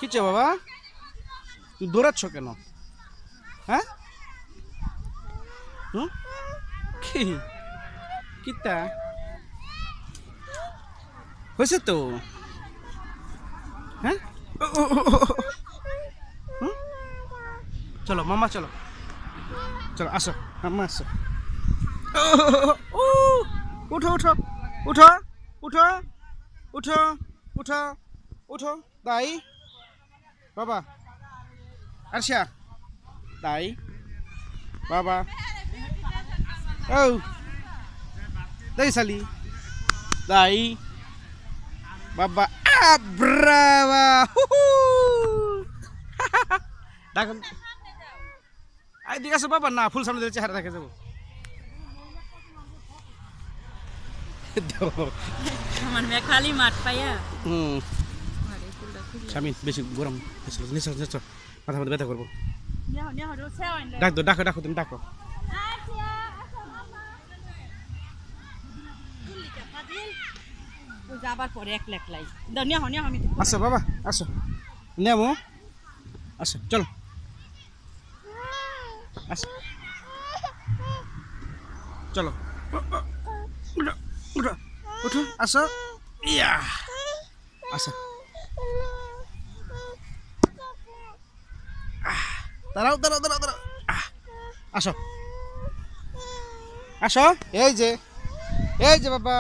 কিছে বাবা তুই দৌড়াচ্ছ কেন হ্যাঁ হুম কি কিতা হয়েছে তো হ্যাঁ হুম? চলো মামা চলো চলো আসো মামা আসো উঠো উঠো উঠো উঠো উঠো উঠো উঠো দাই বাবা আরশা দাই বাবা ও দাই সালি দাই বাবা ব্রাভা দেখুন এদিকে আসো বাবা না ফুল সামনে দিলে চেহারা দেখে যাবো আমার মেয়ে খালি মাঠ পাইয়া হুম স্বামী বেশি গরম নিশ্চয় নিশ্চয় মাথা মধ্যে ব্যথা করবো ডাকো ডাকো ডাকো তুমি ডাকো যাবার পরে এক লাখ লাই নিয়ে হনি আমি আসো বাবা আসো নেমো আসো চলো আসো চলো উঠো উঠো উঠো আসো ইয়া আসো দাঁড়াও দাঁড়াও দাঁড়াও দাঁড়াও আসো আসো এই যে বাবা